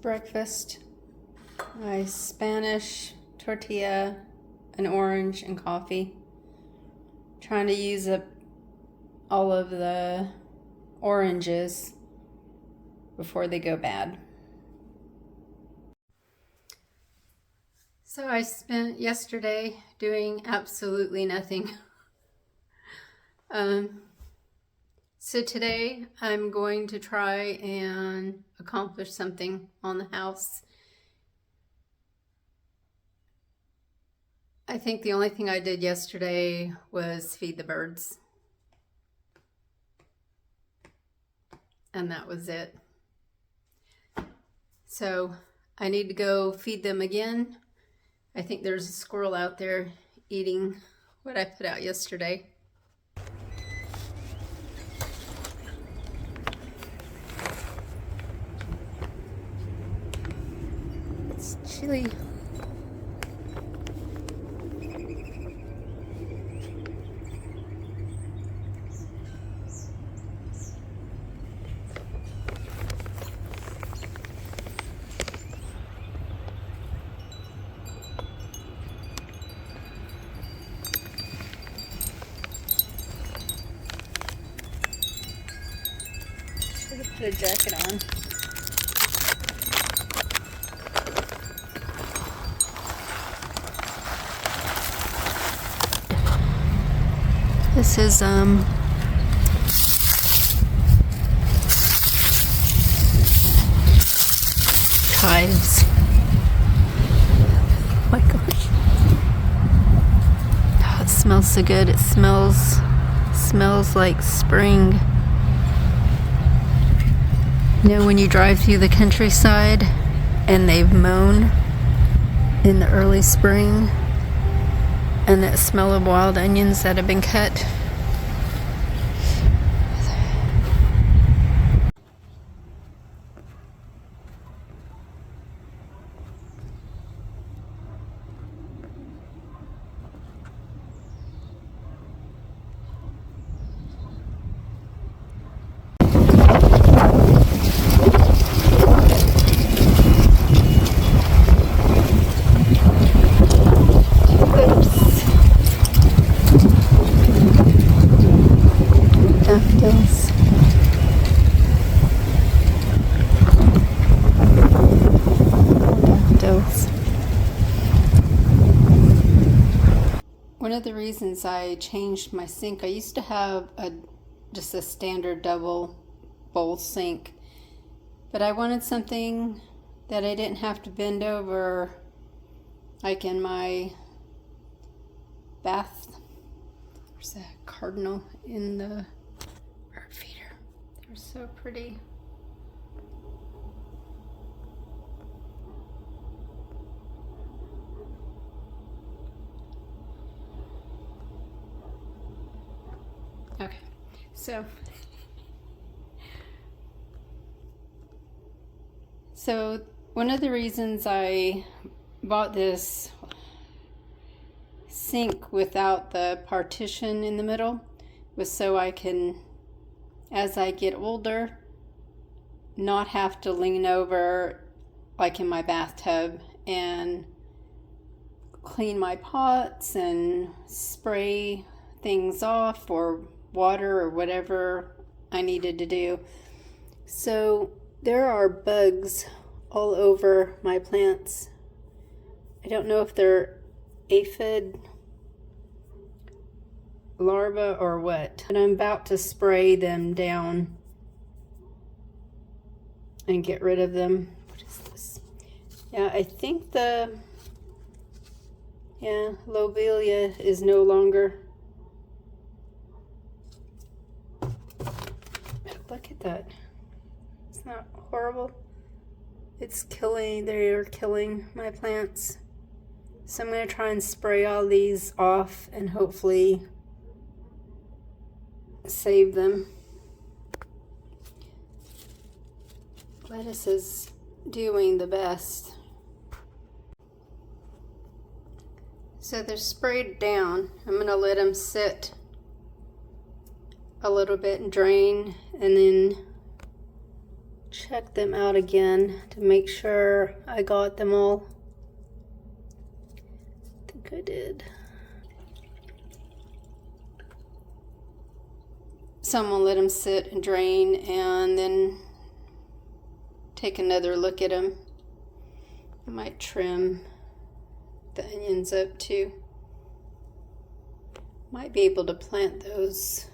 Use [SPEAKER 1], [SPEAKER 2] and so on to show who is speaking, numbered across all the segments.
[SPEAKER 1] Breakfast. My Spanish tortilla, an orange, and coffee. Trying to use up all of the oranges before they go bad. So I spent yesterday doing absolutely nothing. So today I'm going to try and accomplish something on the house. I think the only thing I did yesterday was feed the birds. And that was it. So I need to go feed them again. I think there's a squirrel out there eating what I put out yesterday. It's chilly. Should have put a jacket on. This is chives. Oh my gosh. Oh, it smells so good. It smells like spring. You know, when you drive through the countryside and they've mown in the early spring, and that smell of wild onions that have been cut. One of the reasons I changed my sink, I used to have just a standard double bowl sink, but I wanted something that I didn't have to bend over, like in my bath. There's a cardinal in the bird feeder. They're so pretty. Okay, so one of the reasons I bought this sink without the partition in the middle was so I can, as I get older, not have to lean over like in my bathtub and clean my pots and spray things off or water or whatever I needed to do. So there are bugs all over my plants. I don't know if they're aphid larvae or what, and I'm about to spray them down and get rid of them. What is this? Yeah, I think the lobelia is no longer. Look at that. It's not horrible. It's killing, they're killing my plants. So I'm going to try and spray all these off and hopefully save them. Lettuce is doing the best. So they're sprayed down. I'm going to let them sit a little bit and drain, and then check them out again to make sure I got them all. I think I did. So I'm gonna let them sit and drain and then take another look at them. I might trim the onions up too. Might be able to plant those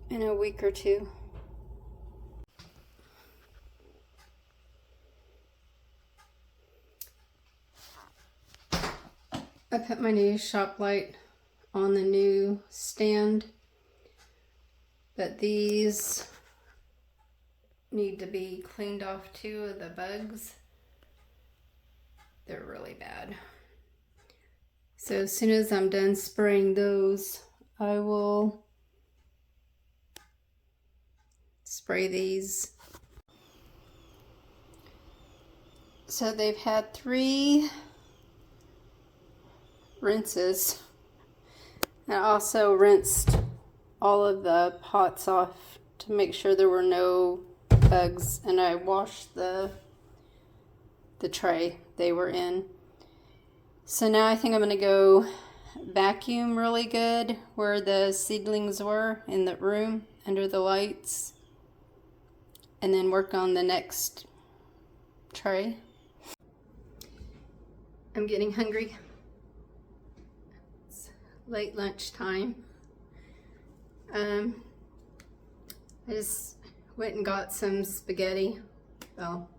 [SPEAKER 1] in a week or two. I put my new shop light on the new stand, but these need to be cleaned off too of the bugs. They're really bad. So as soon as I'm done spraying those, I will spray these. So they've had 3 rinses. I also rinsed all of the pots off to make sure there were no bugs, and I washed the tray they were in. So now I think I'm going to go vacuum really good where the seedlings were in the room under the lights, and then work on the next tray. I'm getting hungry. It's late lunch time. I just went and got some spaghetti. Well,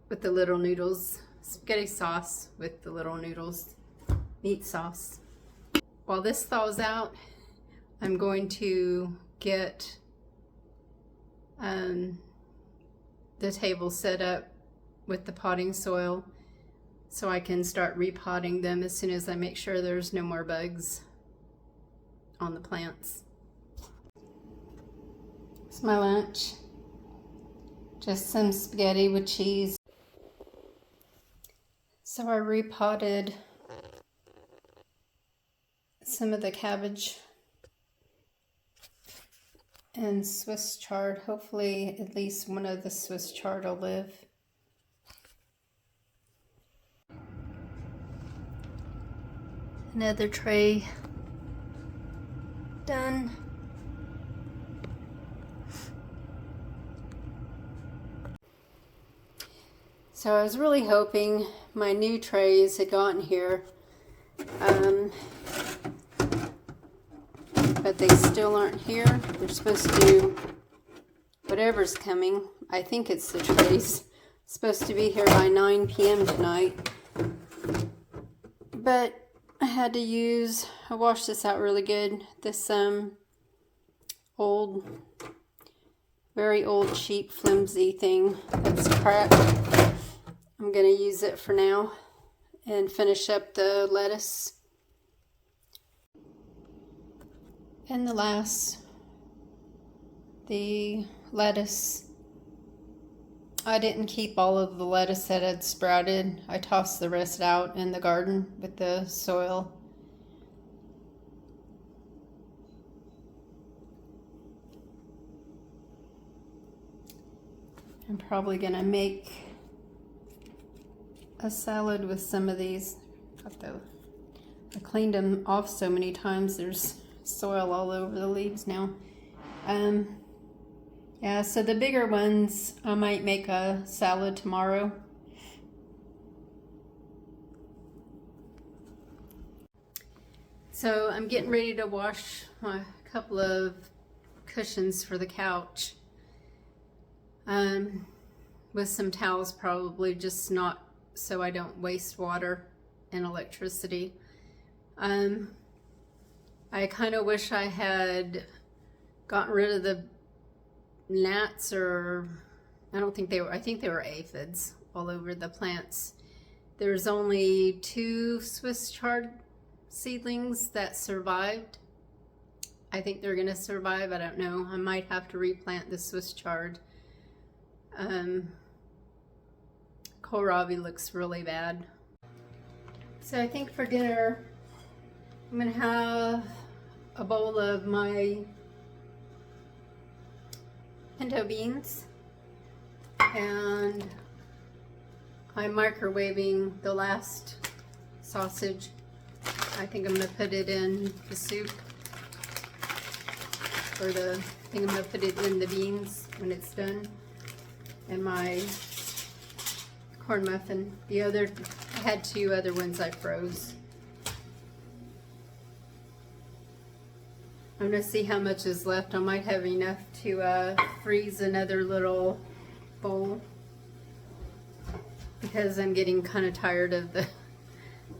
[SPEAKER 1] with the little noodles. Spaghetti sauce with the little noodles. Meat sauce. While this thaws out, I'm going to get the table set up with the potting soil so I can start repotting them as soon as I make sure there's no more bugs on the plants. It's my lunch. Just some spaghetti with cheese. So I repotted some of the cabbage and Swiss chard. Hopefully at least one of the Swiss chard will live. Another tray done. So I was really hoping my new trays had gotten here, but they still aren't here. They're supposed to, whatever's coming, I think it's the trays, supposed to be here by 9 p.m. tonight. But I had to use, I washed this out really good, this old, very old, cheap, flimsy thing that's cracked. I'm going to use it for now and finish up the lettuce. And the lettuce, I didn't keep all of the lettuce that had sprouted. I tossed the rest out in the garden with the soil. I'm probably going to make a salad with some of these. I cleaned them off so many times, there's soil all over the leaves now. Yeah, so the bigger ones, I might make a salad tomorrow. So I'm getting ready to wash a couple of cushions for the couch. With some towels probably, just not so I don't waste water and electricity. I kind of wish I had gotten rid of the gnats, or I think they were aphids all over the plants. There's only 2 Swiss chard seedlings that survived. I think they're gonna survive, I don't know. I might have to replant the Swiss chard. Kohlrabi looks really bad. So I think for dinner, I'm gonna have a bowl of my pinto beans, and I'm microwaving the last sausage. I think I'm gonna put it in the soup, or I think I'm gonna put it in the beans when it's done. And my corn muffin. I had 2 other ones I froze. I'm gonna see how much is left. I might have enough to freeze another little bowl, because I'm getting kind of tired of the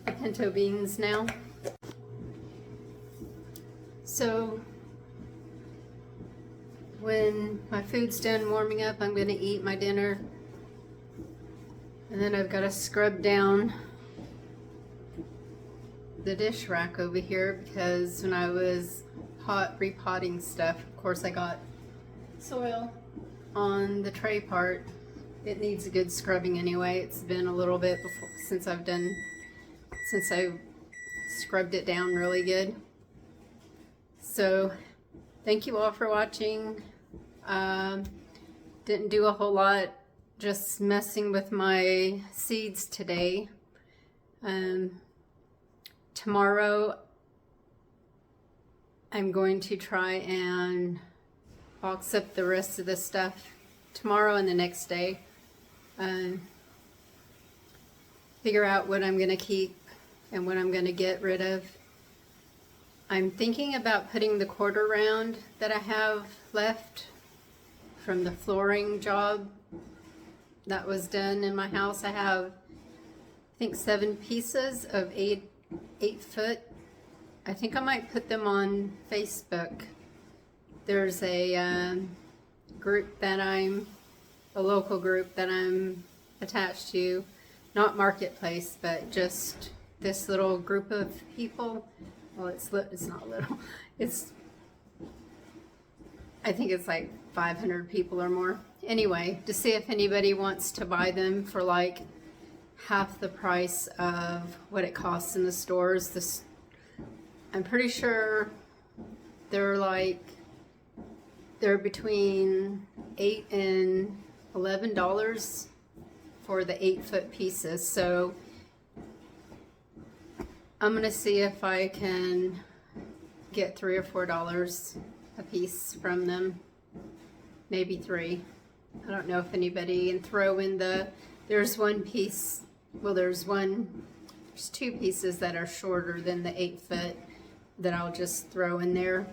[SPEAKER 1] pinto beans now. So when my food's done warming up, I'm gonna eat my dinner. And then I've got to scrub down the dish rack over here, because when I was repotting stuff, of course I got soil on the tray part. It needs a good scrubbing anyway. It's been a little bit since I scrubbed it down really good. So thank you all for watching. Didn't do a whole lot, just messing with my seeds today. Tomorrow I'm going to try and box up the rest of the stuff tomorrow and the next day. Figure out what I'm going to keep and what I'm going to get rid of. I'm thinking about putting the quarter round that I have left from the flooring job that was done in my house. I have, I think, 7 pieces of 8 foot. I think I might put them on Facebook. There's a group that a local group that I'm attached to, not Marketplace, but just this little group of people. Well, it's not little. I think it's like 500 people or more. Anyway, to see if anybody wants to buy them for like half the price of what it costs in the stores. I'm pretty sure they're between $8 and $11 for the 8 foot pieces. So I'm gonna see if I can get $3 or $4 a piece from them, maybe 3. I don't know if anybody, and throw in there's 1 piece, well there's 2 pieces that are shorter than the 8 foot that I'll just throw in there.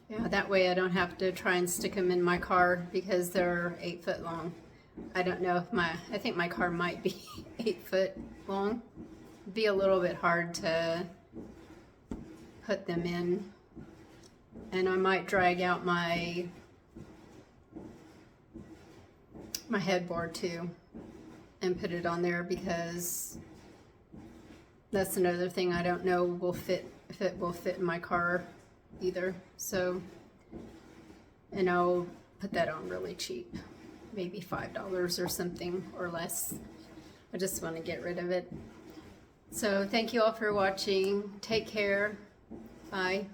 [SPEAKER 1] Yeah, that way I don't have to try and stick them in my car because they're 8 foot long. I don't know if I think my car might be 8 foot long. It'd be a little bit hard to put them in. And I might drag out my headboard too and put it on there, because that's another thing I don't know if it will fit in my car either. So, and I'll put that on really cheap, maybe $5 or something or less. I just want to get rid of it. So thank you all for watching. Take care. Bye.